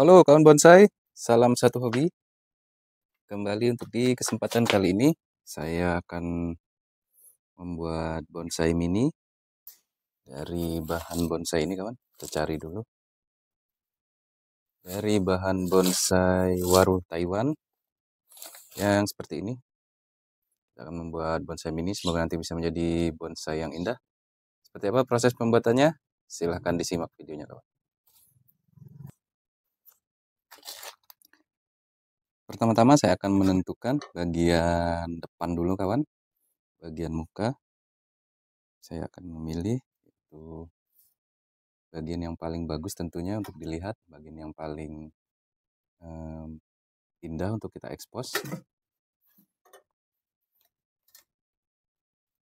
Halo kawan bonsai, salam satu hobi. Kembali untuk di kesempatan kali ini, saya akan membuat bonsai mini dari bahan bonsai ini kawan. Kita cari dulu. Dari bahan bonsai waru Taiwan yang seperti ini. Kita akan membuat bonsai mini, semoga nanti bisa menjadi bonsai yang indah. Seperti apa proses pembuatannya? Silahkan disimak videonya kawan. Pertama-tama saya akan menentukan bagian depan dulu kawan. Bagian muka. Saya akan memilih itu bagian yang paling bagus tentunya untuk dilihat, bagian yang paling indah untuk kita ekspos.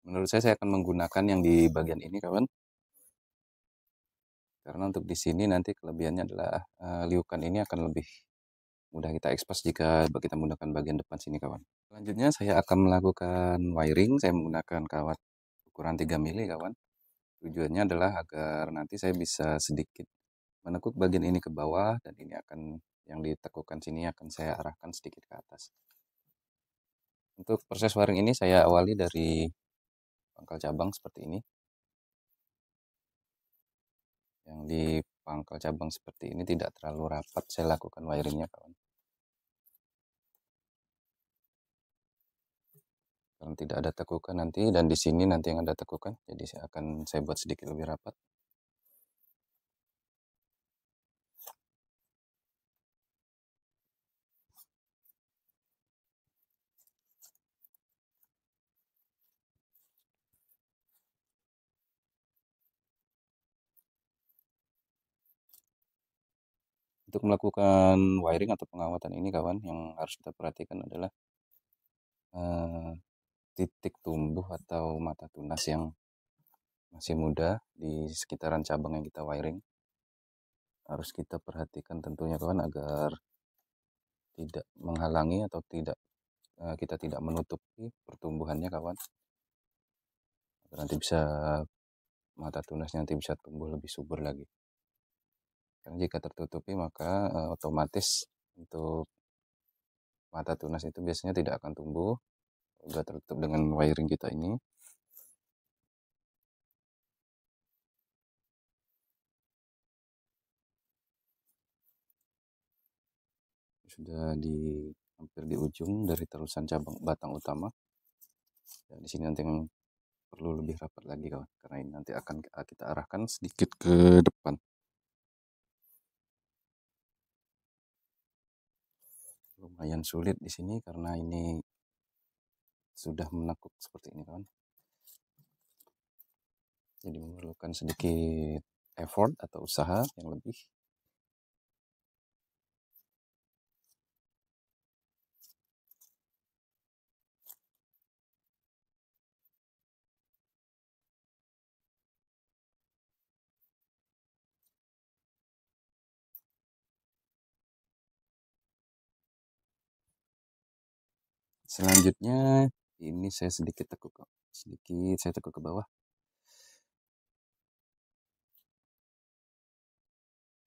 Menurut saya akan menggunakan yang di bagian ini kawan. Karena untuk di sini nanti kelebihannya adalah liukan ini akan lebih mudah kita ekspos jika kita menggunakan bagian depan sini kawan. Selanjutnya saya akan melakukan wiring, saya menggunakan kawat ukuran 3 mili kawan. Tujuannya adalah agar nanti saya bisa sedikit menekuk bagian ini ke bawah dan ini akan yang ditekukan sini akan saya arahkan sedikit ke atas. Untuk proses wiring ini saya awali dari pangkal cabang seperti ini. Yang di pangkal cabang seperti ini tidak terlalu rapat saya lakukan wiringnya kawan. Karena tidak ada tekukan nanti dan di sini nanti yang ada tekukan, jadi saya buat sedikit lebih rapat. Untuk melakukan wiring atau pengawatan ini kawan, yang harus kita perhatikan adalah titik tumbuh atau mata tunas yang masih muda di sekitaran cabang yang kita wiring. Harus kita perhatikan tentunya kawan agar tidak menghalangi atau kita tidak menutupi pertumbuhannya kawan. Agar nanti bisa mata tunasnya nanti bisa tumbuh lebih subur lagi. Karena jika tertutupi maka otomatis untuk mata tunas itu biasanya tidak akan tumbuh. Sudah tertutup dengan wiring kita ini. Sudah hampir di ujung dari terusan cabang batang utama. Dan di sini nanti yang perlu lebih rapat lagi kawan, karena ini nanti akan kita arahkan sedikit ke depan. Lumayan sulit di sini karena ini sudah menekuk seperti ini kawan. Jadi memerlukan sedikit effort atau usaha yang lebih. Selanjutnya ini saya sedikit tekuk ke bawah.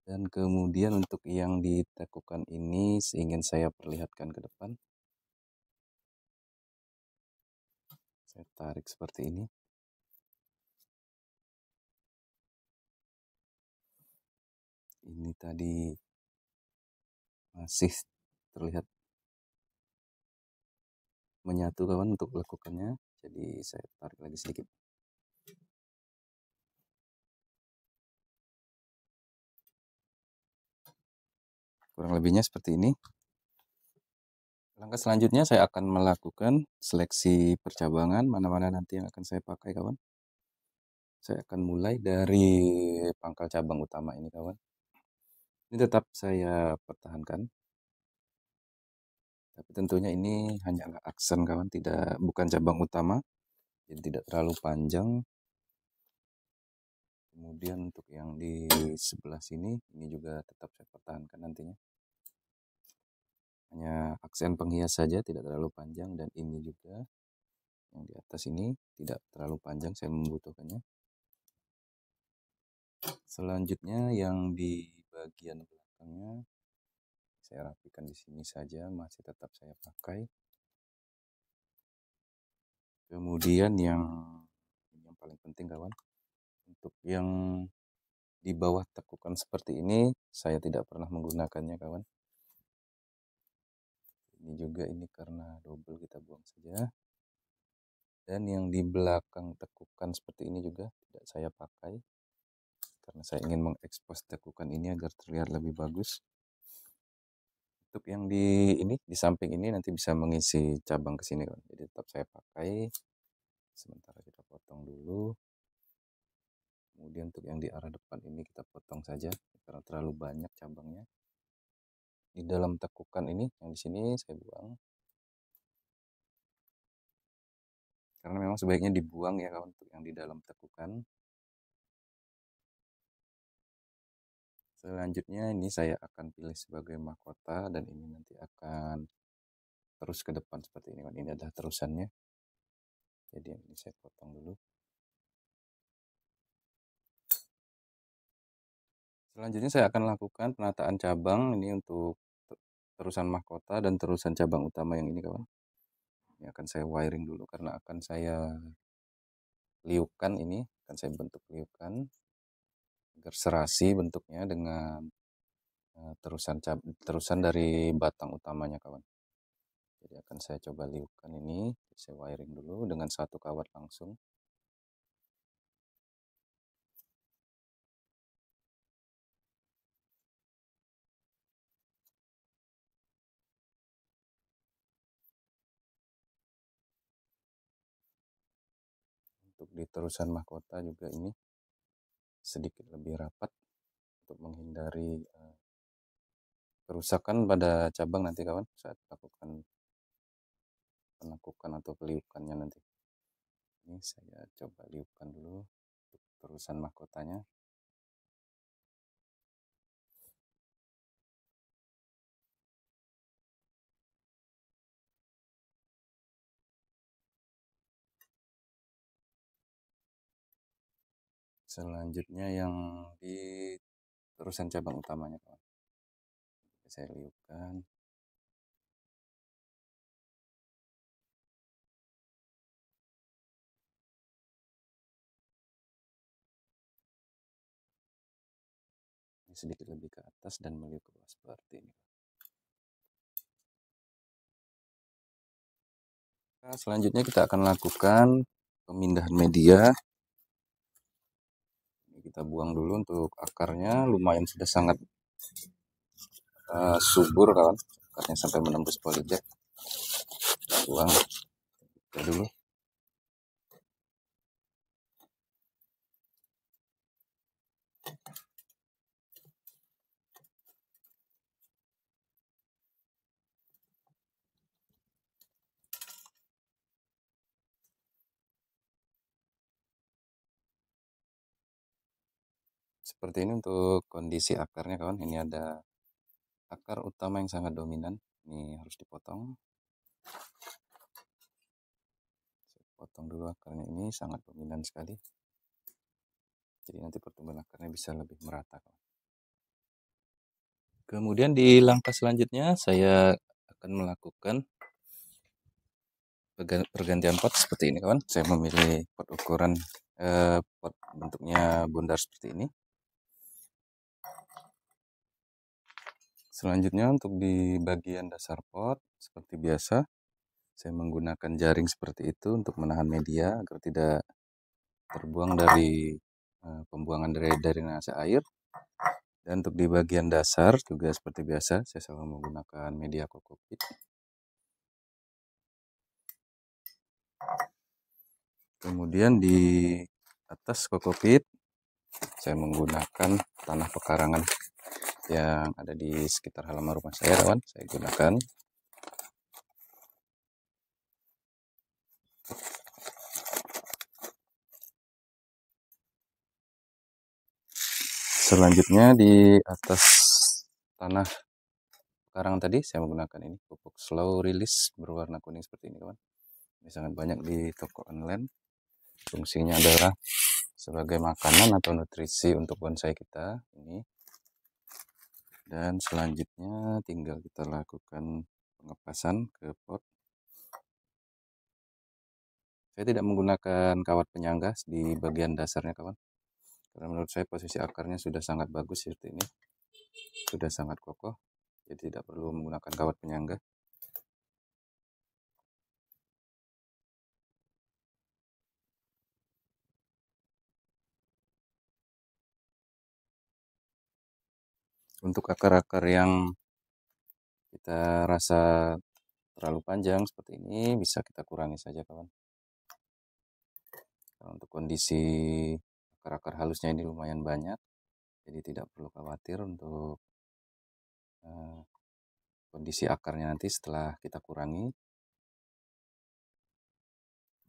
Dan kemudian untuk yang ditekukan ini ingin saya perlihatkan ke depan. Saya tarik seperti ini. Ini tadi masih terlihat menyatu kawan untuk lekukannya. Jadi saya tarik lagi sedikit. Kurang lebihnya seperti ini. Langkah selanjutnya saya akan melakukan seleksi percabangan mana-mana nanti yang akan saya pakai kawan. Saya akan mulai dari pangkal cabang utama ini kawan. Ini tetap saya pertahankan. Tapi tentunya ini hanyalah aksen kawan, bukan cabang utama. Jadi tidak terlalu panjang. Kemudian untuk yang di sebelah sini, ini juga tetap saya pertahankan nantinya. Hanya aksen penghias saja, tidak terlalu panjang. Dan ini juga, yang di atas ini tidak terlalu panjang, saya membutuhkannya. Selanjutnya yang di bagian belakangnya, saya rapikan di sini saja, masih tetap saya pakai. Kemudian yang paling penting kawan, untuk yang di bawah tekukan seperti ini saya tidak pernah menggunakannya kawan. Ini juga ini karena double, kita buang saja. Dan yang di belakang tekukan seperti ini juga tidak saya pakai, karena saya ingin mengekspos tekukan ini agar terlihat lebih bagus. Untuk yang di ini di samping ini nanti bisa mengisi cabang ke sini kawan. Jadi tetap saya pakai. Sementara kita potong dulu. Kemudian untuk yang di arah depan ini kita potong saja karena terlalu banyak cabangnya. Di dalam tekukan ini yang di sini saya buang. Karena memang sebaiknya dibuang ya kawan untuk yang di dalam tekukan. Selanjutnya ini saya akan pilih sebagai mahkota dan ini nanti akan terus ke depan seperti ini kawan. Ini adalah terusannya. Jadi yang ini saya potong dulu. Selanjutnya saya akan lakukan penataan cabang ini untuk terusan mahkota dan terusan cabang utama yang ini kawan. Ini akan saya wiring dulu karena akan saya liukan, ini akan saya bentuk liukan agar serasi bentuknya dengan terusan dari batang utamanya kawan. Jadi akan saya coba liukan ini, saya wiring dulu dengan satu kawat langsung. Untuk di terusan mahkota juga ini sedikit lebih rapat untuk menghindari kerusakan pada cabang nanti kawan saat lakukan penekukan atau peliukannya nanti. Ini saya coba liukan dulu untuk terusan mahkotanya. Selanjutnya yang di terusan cabang utamanya kawan. Saya liukan. Ini sedikit lebih ke atas dan meliuk ke bawah seperti ini. Nah, selanjutnya kita akan lakukan pemindahan media. Ini kita buang dulu untuk akarnya, lumayan sudah sangat subur kawan, akarnya sampai menembus polyjack. Buang kita dulu. Seperti ini untuk kondisi akarnya kawan. Ini ada akar utama yang sangat dominan, ini harus dipotong. Saya potong dulu akarnya, ini sangat dominan sekali. Jadi nanti pertumbuhan akarnya bisa lebih merata kawan. Kemudian di langkah selanjutnya saya akan melakukan pergantian pot seperti ini kawan. Saya memilih pot ukuran pot bentuknya bundar seperti ini. Selanjutnya untuk di bagian dasar pot seperti biasa saya menggunakan jaring seperti itu untuk menahan media agar tidak terbuang dari pembuangan dari drainase air. Dan untuk di bagian dasar juga seperti biasa saya selalu menggunakan media kokopit. Kemudian di atas kokopit saya menggunakan tanah pekarangan yang ada di sekitar halaman rumah saya kawan. Saya gunakan. Selanjutnya di atas tanah pekarangan tadi saya menggunakan ini pupuk slow release berwarna kuning seperti ini kawan. Ini sangat banyak di toko online. Fungsinya adalah sebagai makanan atau nutrisi untuk bonsai kita. Ini Dan selanjutnya tinggal kita lakukan pengepasan ke pot. Saya tidak menggunakan kawat penyangga di bagian dasarnya kawan, karena menurut saya posisi akarnya sudah sangat bagus seperti ini, sudah sangat kokoh, jadi tidak perlu menggunakan kawat penyangga. Untuk akar-akar yang kita rasa terlalu panjang seperti ini, bisa kita kurangi saja kawan. Nah, untuk kondisi akar-akar halusnya ini lumayan banyak, jadi tidak perlu khawatir untuk kondisi akarnya nanti setelah kita kurangi.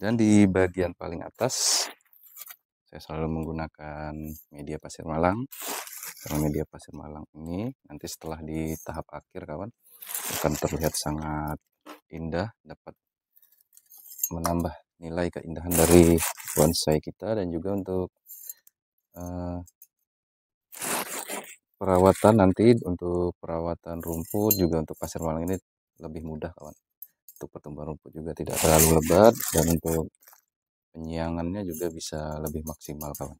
Dan di bagian paling atas saya selalu menggunakan media pasir malang, karena media pasir malang ini nanti setelah di tahap akhir kawan akan terlihat sangat indah, dapat menambah nilai keindahan dari bonsai kita, dan juga untuk perawatan nanti, untuk perawatan rumput juga untuk pasir malang ini lebih mudah kawan. Untuk pertumbuhan rumput juga tidak terlalu lebat, dan untuk penyiangannya juga bisa lebih maksimal kawan.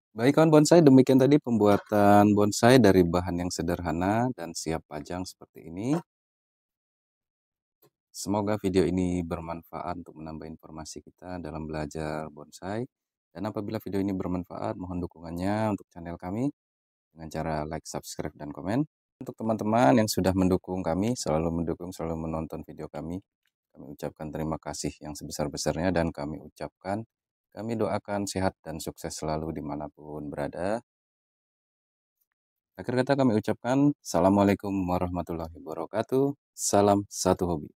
Baik kawan bonsai, demikian tadi pembuatan bonsai dari bahan yang sederhana dan siap pajang seperti ini. Semoga video ini bermanfaat untuk menambah informasi kita dalam belajar bonsai. Dan apabila video ini bermanfaat, mohon dukungannya untuk channel kami dengan cara like, subscribe, dan komen. Untuk teman-teman yang sudah mendukung kami, selalu mendukung, selalu menonton video kami ucapkan terima kasih yang sebesar-besarnya, dan kami doakan sehat dan sukses selalu dimanapun berada. Akhir kata kami ucapkan, Assalamualaikum warahmatullahi wabarakatuh. Salam satu hobi.